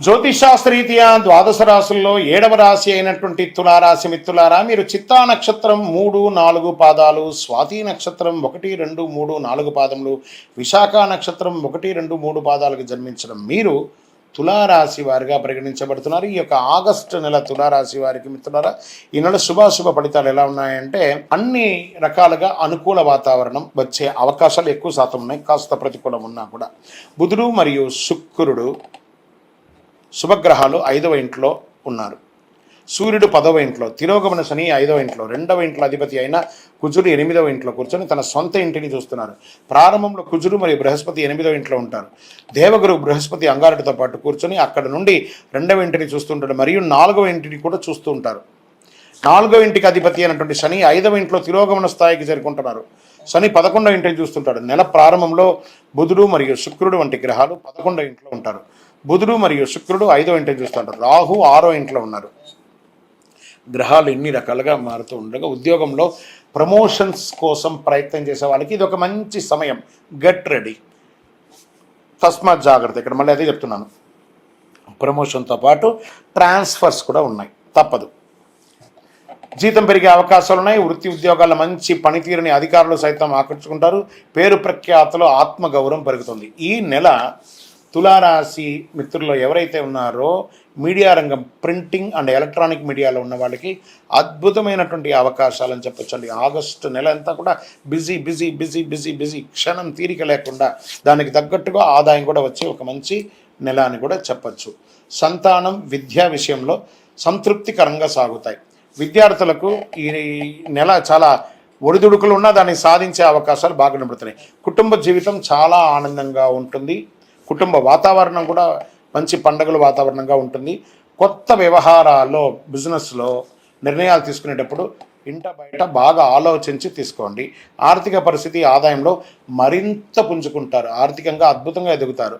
జ్యోతిషాస్త్రరీత్యా ద్వాదశ రాశుల్లో 7వ రాశి అయినటువంటి తులారాశి మిత్రులారా, మీరు చిత్తా నక్షత్రం 3, 4 పాదాలు, స్వాతి నక్షత్రం 1, 2, 3, 4 పాదములు, విశాఖ నక్షత్రం 1, 2, 3 పాదాలకు జన్మించడం మీరు తులారాశి వారిగా పరిగణించబడుతున్నారు. ఈ యొక్క ఆగస్టు నెల తులారాశి వారికి మిత్రులారా, ఈ నెల శుభాశుభ ఫలితాలు ఎలా ఉన్నాయంటే అన్ని రకాలుగా అనుకూల వాతావరణం వచ్చే అవకాశాలు ఎక్కువ శాతం ఉన్నాయి. కాస్త ప్రతికూలం ఉన్నా కూడా బుధుడు మరియు శుక్రుడు శుభగ్రహాలు 5వ ఇంట్లో ఉన్నారు. సూర్యుడు 10వ ఇంట్లో, తిరోగమన శని 5వ ఇంట్లో, 2వ ఇంట్లో అధిపతి అయిన కుజుడు 8వ ఇంట్లో కూర్చొని తన సొంత ఇంటిని చూస్తున్నారు. ప్రారంభంలో కుజుడు మరియు బృహస్పతి 8వ ఇంట్లో ఉంటారు. దేవగురు బృహస్పతి అంగారటితో పాటు కూర్చొని అక్కడ నుండి 2వ ఇంటిని చూస్తుంటాడు మరియు 4వ ఇంటిని కూడా చూస్తూ ఉంటారు. 4వ ఇంటికి అధిపతి అయినటువంటి శని 5వ ఇంట్లో తిరోగమన స్థాయికి చేరుకుంటున్నారు. శని 11వ ఇంటిని చూస్తుంటాడు. నెల ప్రారంభంలో బుధుడు మరియు శుక్రుడు వంటి గ్రహాలు 11వ ఇంట్లో ఉంటారు. బుధుడు మరియు శుక్రుడు 5వ ఇంటిని చూస్తుంటారు. రాహు 6వ ఇంట్లో ఉన్నారు. గ్రహాలు ఎన్ని రకాలుగా మారుతూ ఉండగా ఉద్యోగంలో ప్రమోషన్స్ కోసం ప్రయత్నం చేసే వాళ్ళకి ఇది ఒక మంచి సమయం. గెట్ రెడీ, తస్మాత్ జాగ్రత్త. ఇక్కడ మళ్ళీ అదే చెప్తున్నాను, ప్రమోషన్తో పాటు ట్రాన్స్ఫర్స్ కూడా ఉన్నాయి, తప్పదు. జీతం పెరిగే అవకాశాలు ఉన్నాయి. వృత్తి ఉద్యోగాల మంచి పనితీరుని అధికారులు సైతం ఆకర్షుకుంటారు. పేరు ప్రఖ్యాతలు, ఆత్మగౌరవం పెరుగుతుంది. ఈ నెల తులారాశి మిత్రుల్లో ఎవరైతే ఉన్నారో మీడియా రంగం, ప్రింటింగ్ అండ్ ఎలక్ట్రానిక్ మీడియాలో ఉన్న వాళ్ళకి అద్భుతమైనటువంటి అవకాశాలని చెప్పొచ్చండి. ఆగస్టు నెల అంతా కూడా busy busy busy busy busy, క్షణం తీరిక లేకుండా దానికి తగ్గట్టుగా ఆదాయం కూడా వచ్చి ఒక మంచి నెల అని కూడా చెప్పచ్చు. సంతానం, విద్యా విషయంలో సంతృప్తికరంగా సాగుతాయి. విద్యార్థులకు ఈ నెల చాలా ఒడిదుడుకులు ఉన్నా దాన్ని సాధించే అవకాశాలు బాగా కనబడుతున్నాయి. కుటుంబ జీవితం చాలా ఆనందంగా ఉంటుంది. కుటుంబ వాతావరణం కూడా మంచి పండుగల వాతావరణంగా ఉంటుంది. కొత్త వ్యవహారాల్లో, బిజినెస్లో నిర్ణయాలు తీసుకునేటప్పుడు ఇంట బయట బాగా ఆలోచించి తీసుకోండి. ఆర్థిక పరిస్థితి, ఆదాయంలో మరింత పుంజుకుంటారు. ఆర్థికంగా అద్భుతంగా ఎదుగుతారు.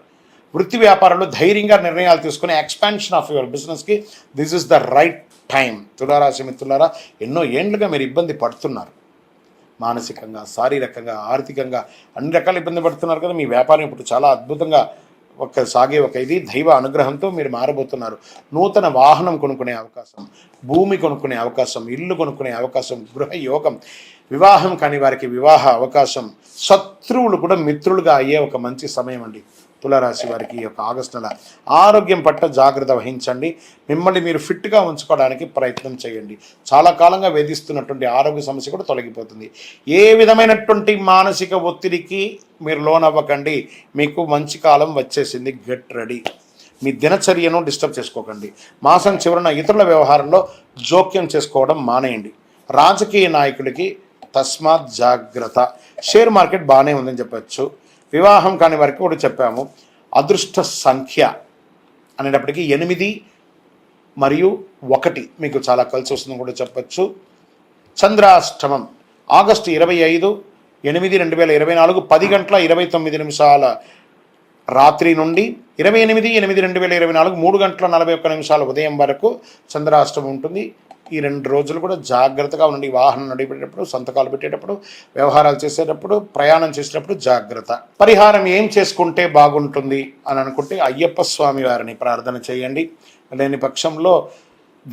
వృత్తి వ్యాపారంలో ధైర్యంగా నిర్ణయాలు తీసుకుని ఎక్స్పాన్షన్ ఆఫ్ యువర్ బిజినెస్కి this is the right time. తులారాశి మిత్రులారా, ఎన్నో ఏండ్లుగా మీరు ఇబ్బంది పడుతున్నారు. మానసికంగా, శారీరకంగా, ఆర్థికంగా అన్ని రకాల ఇబ్బంది పడుతున్నారు కదా. మీ వ్యాపారం ఇప్పుడు చాలా అద్భుతంగా సాగే ఒక ఇది దైవ అనుగ్రహంతో మీరు మారబోతున్నారు. నూతన వాహనం కొనుక్కునే అవకాశం, భూమి కొనుక్కునే అవకాశం, ఇల్లు కొనుక్కునే అవకాశం, గృహ యోగం, వివాహం కాని వారికి వివాహ అవకాశం, శత్రువులు కూడా మిత్రులుగా అయ్యే ఒక మంచి సమయం అండి తులారాశి వారికి. ఈ యొక్క ఆగస్టు నెల ఆరోగ్యం పట్ల జాగ్రత్త వహించండి. మిమ్మల్ని మీరు ఫిట్గా ఉంచుకోవడానికి ప్రయత్నం చేయండి. చాలా కాలంగా వేధిస్తున్నటువంటి ఆరోగ్య సమస్య కూడా తొలగిపోతుంది. ఏ విధమైనటువంటి మానసిక ఒత్తిడికి మీరు లోనవ్వకండి. మీకు మంచి కాలం వచ్చేసింది. Get ready. మీ దినచర్యను డిస్టర్బ్ చేసుకోకండి. మాసం చివరన ఇతరుల వ్యవహారంలో జోక్యం చేసుకోవడం మానేయండి. రాజకీయ నాయకుడికి తస్మాత్ జాగ్రత్త. షేర్ మార్కెట్ బాగానే ఉందని చెప్పచ్చు. వివాహం కాని వారికి కూడా చెప్పాము. అదృష్ట సంఖ్య అనేటప్పటికీ 8 మరియు 1 మీకు చాలా కలిసి వస్తుందని కూడా చెప్పచ్చు. చంద్రాష్టమం ఆగస్టు 25, 8, 2024 10 గంటల 29 నిమిషాల రాత్రి నుండి 28, 8, 2024 3 గంటల 41 నిమిషాల ఉదయం వరకు చంద్రాష్టమం ఉంటుంది. ఈ 2 రోజులు కూడా జాగ్రత్తగా ఉండండి. వాహనం నడిపేటప్పుడు, సంతకాలు పెట్టేటప్పుడు, వ్యవహారాలు చేసేటప్పుడు, ప్రయాణం చేసేటప్పుడు జాగ్రత్త. పరిహారం ఏం చేసుకుంటే బాగుంటుంది అని అనుకుంటే అయ్యప్ప స్వామి వారిని ప్రార్థన చేయండి. లేని పక్షంలో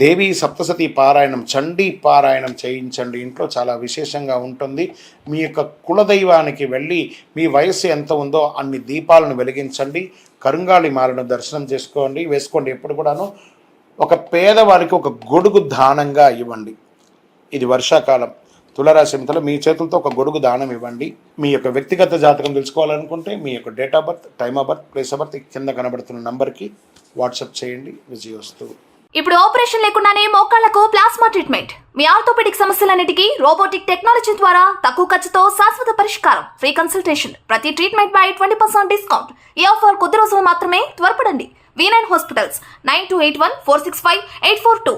దేవీ సప్తసతి పారాయణం, చండీ పారాయణం చేయించండి. ఇంట్లో చాలా విశేషంగా ఉంటుంది. మీ యొక్క కులదైవానికి వెళ్ళి మీ వయస్సు ఎంత ఉందో అన్ని దీపాలను వెలిగించండి. కరుంగాళి మాలను దర్శనం వేసుకోండి. ఎప్పుడు కూడాను ఒక పేదవారికి ఒక గొడుగు దానంగా ఇవ్వండి. ఇది వర్షాకాలం. తులారాశి మిత్రులు, మీ చేతులతో ఒక గొడుగు దానం ఇవ్వండి. మీ యొక్క వ్యక్తిగత జాతకం తెలుసుకోవాలనుకుంటే మీ యొక్క date of birth, time of birth, place of birth కింద కనబడుతున్న నంబర్కి వాట్సాప్ చేయండి. విజయోస్తు. ఇప్పుడు ఆపరేషన్ లేకుండానే మోకాళ్లకు ప్లాస్మా ట్రీట్మెంట్. మీ ఆర్థోపెడిక్ సమస్యలన్నిటికీ రోబోటిక్ టెక్నాలజీ ద్వారా తక్కువ ఖర్చుతో శాశ్వత పరిష్కారం. Free consultation. ప్రతి ట్రీట్మెంట్ పై 20% డిస్కౌంట్. ఈ ఆఫర్ కొద్ది రోజులు మాత్రమే. త్వరపడండి. V9 hospitals 9281 465 842.